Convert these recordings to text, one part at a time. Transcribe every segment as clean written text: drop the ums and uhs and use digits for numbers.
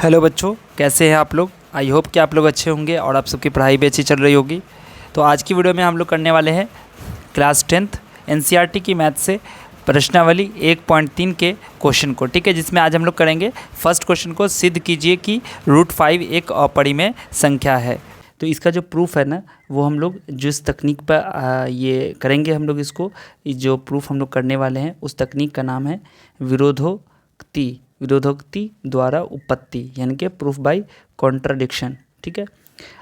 Hello बच्चों, कैसे हैं आप लोग। आई होप कि आप लोग अच्छे होंगे और आप सबकी पढ़ाई भी अच्छी चल रही होगी। तो आज की वीडियो में हम लोग करने वाले हैं क्लास 10th एनसीईआरटी की मैथ से प्रश्नावली 1.3 के क्वेश्चन को, ठीक है। जिसमें आज हम लोग करेंगे फर्स्ट क्वेश्चन को, सिद्ध कीजिए कि √5 एक अपरिमेय संख्या है। तो इसका जो प्रूफ है ना, वो हम लोग जिस तकनीक पर ये करेंगे, हम लोग इसको जो प्रूफ हम लोग करने वाले हैं उस तकनीक का नाम है विरोधोक्ति द्वारा उपपत्ति, यानी कि प्रूफ बाय कॉन्ट्राडिक्शन, ठीक है।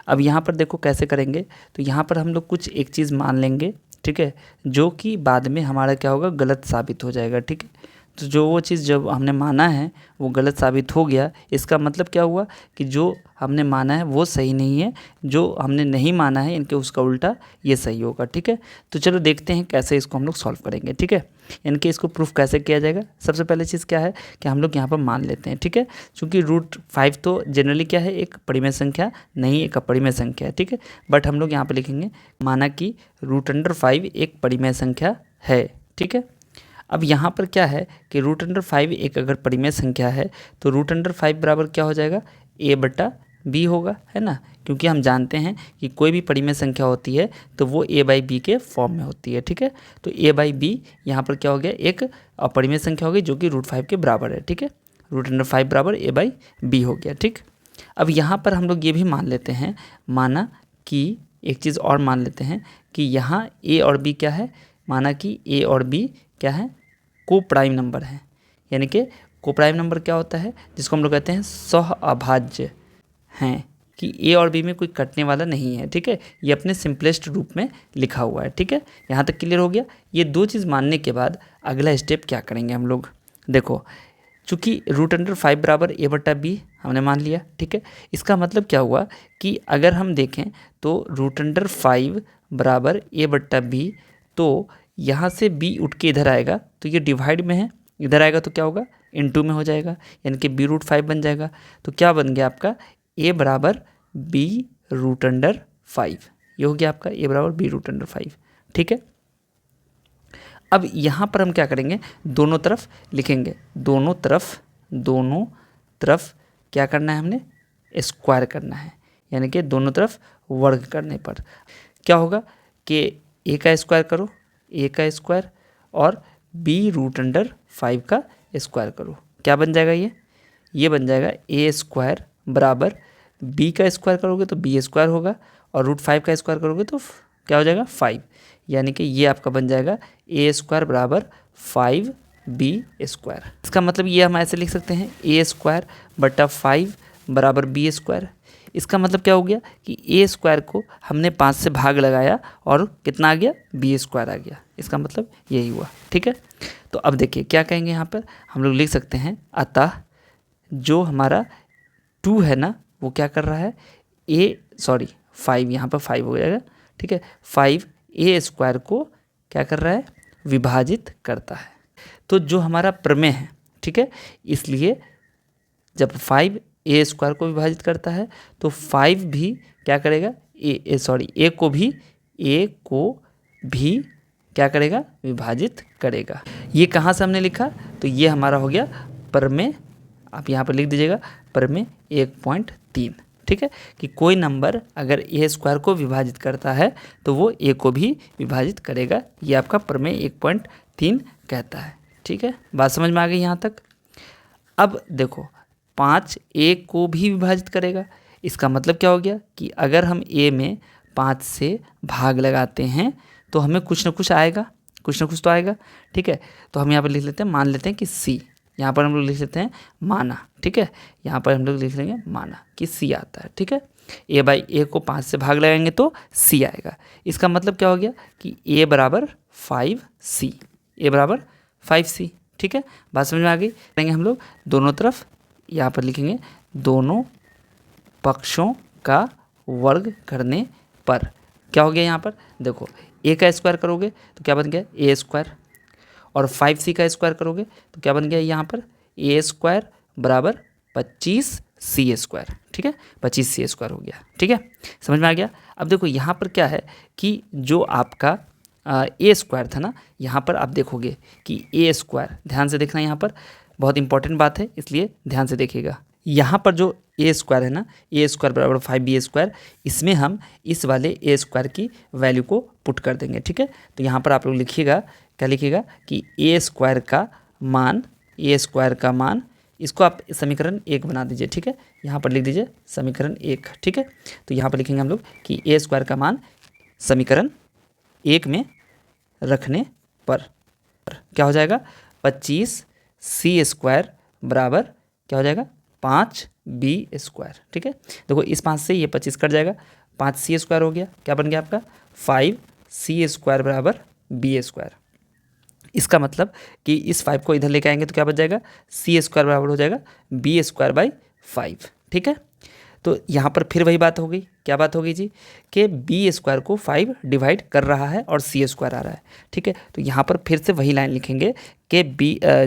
अब यहाँ पर देखो कैसे करेंगे। तो यहाँ पर हम लोग कुछ एक चीज़ मान लेंगे, ठीक है, जो कि बाद में हमारा क्या होगा, गलत साबित हो जाएगा, ठीक है। तो जो वो चीज़ जब हमने माना है वो गलत साबित हो गया, इसका मतलब क्या हुआ कि जो हमने माना है वो सही नहीं है, जो हमने नहीं माना है इनके उसका उल्टा ये सही होगा, ठीक है। तो चलो देखते हैं कैसे इसको हम लोग सॉल्व करेंगे, ठीक है। इनके इसको प्रूफ कैसे किया जाएगा। सबसे पहले चीज़ क्या है कि हम लोग यहाँ पर मान लेते हैं, ठीक है, क्योंकि √5 तो जनरली क्या है, एक परिमेय संख्या नहीं, एक अपरिमेय संख्या है, ठीक है। बट हम लोग यहाँ पर लिखेंगे माना कि √5 एक परिमेय संख्या है, ठीक है। अब यहाँ पर क्या है कि √5 एक अगर परिमेय संख्या है तो √5 बराबर क्या हो जाएगा, a/b होगा, है ना। क्योंकि हम जानते हैं कि कोई भी परिमेय संख्या होती है तो वो a/b के फॉर्म में होती है, ठीक है। तो a/b यहाँ पर क्या हो गया, एक अपरिमेय संख्या होगी जो कि √5 के बराबर है, ठीक है। √5 बराबर a/b हो गया, ठीक। अब यहाँ पर हम लोग ये भी मान लेते हैं, माना कि एक चीज़ और मान लेते हैं कि यहाँ a और b क्या है, माना कि a और b क्या है, को प्राइम नंबर है। यानी कि को प्राइम नंबर क्या होता है, जिसको हम लोग कहते हैं सहअभाज्य हैं, कि ए और बी में कोई कटने वाला नहीं है, ठीक है। ये अपने सिंपलेस्ट रूप में लिखा हुआ है, ठीक है। यहाँ तक क्लियर हो गया। ये दो चीज़ मानने के बाद अगला स्टेप क्या करेंगे हम लोग, देखो, चूँकि √5 बराबर a/b हमने मान लिया, ठीक है। इसका मतलब क्या हुआ कि अगर हम देखें तो √5 बराबर a/b, तो यहाँ से b उठ के इधर आएगा तो ये डिवाइड में है, इधर आएगा तो क्या होगा, इनटू में हो जाएगा, यानी कि b√5 बन जाएगा। तो क्या बन गया आपका, a बराबर b√5, ये हो गया आपका a बराबर b√5, ठीक है। अब यहाँ पर हम क्या करेंगे, दोनों तरफ लिखेंगे, दोनों तरफ क्या करना है, हमने स्क्वायर करना है, यानी कि दोनों तरफ वर्ग करने पर क्या होगा कि a का स्क्वायर करो, a का स्क्वायर, और b√5 का स्क्वायर करो, क्या बन जाएगा, ये बन जाएगा a² बराबर b का स्क्वायर करोगे तो b² होगा, और √5 का स्क्वायर करोगे तो क्या हो जाएगा, 5, यानी कि ये आपका बन जाएगा a² बराबर 5b²। इसका मतलब ये हम ऐसे लिख सकते हैं, a² बटा 5 बराबर b²। इसका मतलब क्या हो गया कि a² को हमने 5 से भाग लगाया और कितना आ गया, b² आ गया। इसका मतलब यही हुआ, ठीक है। तो अब देखिए क्या कहेंगे, यहाँ पर हम लोग लिख सकते हैं, अतः जो हमारा 2 है ना, वो क्या कर रहा है, 5, यहाँ पर 5 हो जाएगा, ठीक है। 5 a² को क्या कर रहा है, विभाजित करता है। तो जो हमारा प्रमेय है, ठीक है, इसलिए जब 5 a² को विभाजित करता है तो 5 भी क्या करेगा, a को भी क्या करेगा, विभाजित करेगा। ये कहाँ से हमने लिखा, तो ये हमारा हो गया प्रमेय, आप यहाँ पर लिख दीजिएगा प्रमेय 1.3, ठीक है, कि कोई नंबर अगर a² को विभाजित करता है तो वो a को भी विभाजित करेगा। ये आपका प्रमेय 1.3 कहता है, ठीक है। बात समझ में आ गई यहाँ तक। अब देखो 5 a को भी विभाजित करेगा, इसका मतलब क्या हो गया कि अगर हम a में 5 से भाग लगाते हैं तो हमें कुछ ना कुछ आएगा, कुछ ना कुछ तो आएगा, ठीक है। तो हम यहाँ पर लिख लेते हैं, मान लेते हैं कि c, यहाँ पर हम लोग लिख लेते हैं माना, ठीक है। यहाँ पर हम लोग लिख लेंगे माना कि c आता है, ठीक है। a/a को 5 से भाग लगाएंगे तो c आएगा। इसका मतलब क्या हो गया कि a बराबर 5c, a बराबर 5c, ठीक है। बात समझ में आ गई। करेंगे हम लोग दोनों तरफ, यहाँ पर लिखेंगे दोनों पक्षों का वर्ग करने पर क्या हो गया, यहाँ पर देखो a का स्क्वायर करोगे तो क्या बन गया, a², और 5c का स्क्वायर करोगे तो क्या बन गया, यहाँ पर a² बराबर 25c², ठीक है, 25c² हो गया, ठीक है। समझ में आ गया। अब देखो यहाँ पर क्या है कि जो आपका a² था ना, यहाँ पर आप देखोगे कि a², ध्यान से देखना, यहाँ पर बहुत इंपॉर्टेंट बात है इसलिए ध्यान से देखिएगा। यहाँ पर जो ए स्क्वायर है ना, ए स्क्वायर बराबर 5b², इसमें हम इस वाले ए स्क्वायर की वैल्यू को पुट कर देंगे। ठीक है, तो यहाँ पर आप लोग लिखिएगा, क्या लिखिएगा कि ए स्क्वायर का मान, ए स्क्वायर का मान, इसको आप समीकरण 1 बना दीजिए। ठीक है, यहाँ पर लिख दीजिए समीकरण 1। ठीक है, तो यहाँ पर लिखेंगे हम लोग कि ए स्क्वायर का मान समीकरण 1 में रखने पर क्या हो जाएगा, 25c² बराबर क्या हो जाएगा, 5b²। ठीक है, देखो इस 5 से ये 25 कट जाएगा, 5c² हो गया, क्या बन गया आपका 5c² बराबर b²। इसका मतलब कि इस 5 को इधर लेके आएंगे तो क्या बच जाएगा, c² बराबर हो जाएगा b²/5। ठीक है, तो यहाँ पर फिर वही बात हो गई, क्या बात हो गई जी, कि b² को 5 डिवाइड कर रहा है और c² आ रहा है। ठीक है, तो यहाँ पर फिर से वही लाइन लिखेंगे कि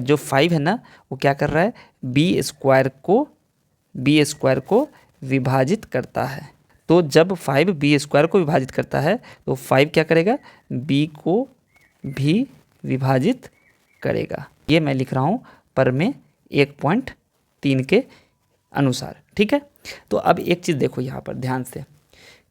जो 5 है ना वो क्या कर रहा है, b² को विभाजित करता है। तो जब 5 b² को विभाजित करता है तो 5 क्या करेगा, b को भी विभाजित करेगा। ये मैं लिख रहा हूँ पर में 1.3 के अनुसार। ठीक है, तो अब एक चीज़ देखो यहाँ पर ध्यान से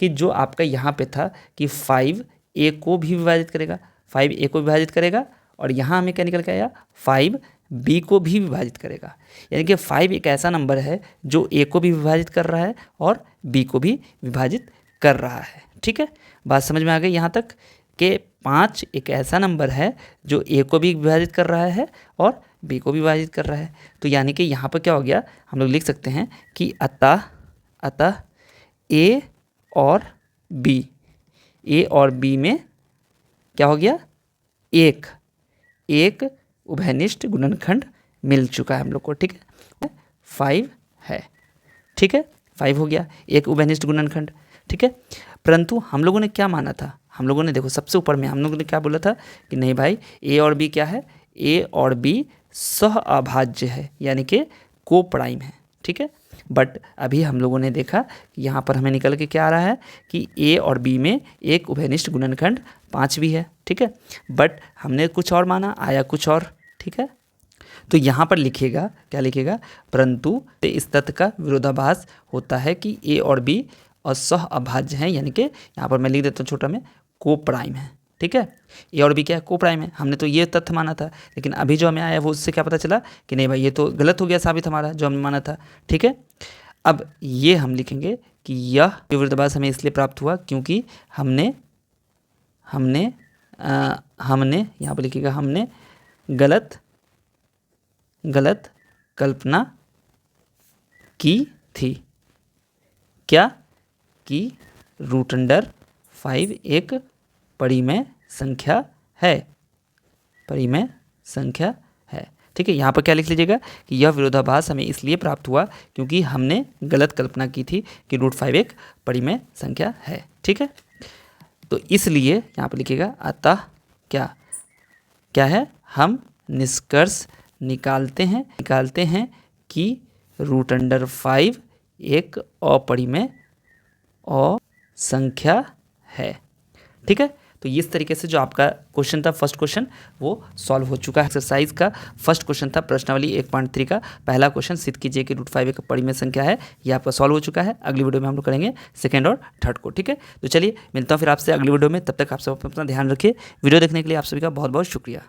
कि जो आपका यहाँ पे था कि 5 a को भी विभाजित करेगा, 5 a को विभाजित करेगा, और यहाँ हमें क्या निकल के आया, 5 b को भी विभाजित करेगा। यानी कि 5 एक ऐसा नंबर है जो a को भी विभाजित कर रहा है और b को भी विभाजित कर रहा है। ठीक है, बात समझ में आ गई यहाँ तक कि 5 एक ऐसा नंबर है जो a को भी विभाजित कर रहा है और b को भी विभाजित कर रहा है। तो यानी कि यहाँ पर क्या हो गया, हम लोग लिख सकते हैं कि अतः a और b में क्या हो गया, एक उभयनिष्ठ गुणनखंड मिल चुका है हम लोग को। ठीक है, 5 है। ठीक है, 5 हो गया, एक उभयनिष्ठ गुणनखंड। ठीक है, परंतु हम लोगों ने क्या माना था, हम लोगों ने देखो सबसे ऊपर में हम लोगों ने क्या बोला था कि नहीं भाई a और b क्या है, a और b सह अभाज्य है, यानी कि को प्राइम है। ठीक है, बट अभी हम लोगों ने देखा कि यहाँ पर हमें निकल के क्या आ रहा है कि a और b में एक उभयनिष्ठ गुणनखंड 5 भी है। ठीक है, बट हमने कुछ और माना, आया कुछ और। ठीक है, तो यहाँ पर लिखेगा, क्या लिखेगा, परंतु इस तथ्य का विरोधाभास होता है कि a और b असह अभाज्य हैं, यानी कि यहाँ पर मैं लिख देता हूँ छोटा में, को प्राइम है। ठीक है, ए और बी क्या है, को प्राइम है। हमने तो ये तथ्य माना था, लेकिन अभी जो हमें आया वो उससे क्या पता चला कि नहीं भाई ये तो गलत हो गया साबित हमारा जो हमने माना था। ठीक है, अब ये हम लिखेंगे कि यह विरोधाभास हमें इसलिए प्राप्त हुआ क्योंकि हमने यहाँ पर लिखिएगा, हमने गलत कल्पना की थी। क्या कि √5 एक परिमेय संख्या है, परिमेय संख्या है। ठीक है, यहाँ पर क्या लिख लीजिएगा कि यह विरोधाभास हमें इसलिए प्राप्त हुआ क्योंकि हमने गलत कल्पना की थी कि √5 एक परिमेय संख्या है। ठीक है, तो इसलिए यहाँ पर लिखिएगा अतः क्या है, हम निष्कर्ष निकालते हैं कि √5 एक अपरिमेय संख्या है। ठीक है, तो इस तरीके से जो आपका क्वेश्चन था, फर्स्ट क्वेश्चन, वो सॉल्व हो चुका है। एक्सरसाइज का फर्स्ट क्वेश्चन था प्रश्नावली 1.3 का पहला क्वेश्चन, सिद्ध कीजिए कि √5 एक परिमेय संख्या है। ये आपका सॉल्व हो चुका है। अगली वीडियो में हम लोग करेंगे सेकंड और थर्ड को। ठीक है, तो चलिए मिलता हूँ फिर आपसे अगली वीडियो में। तब तक आप सब अपना ध्यान रखिए। वीडियो देखने के लिए आप सभी का बहुत बहुत शुक्रिया।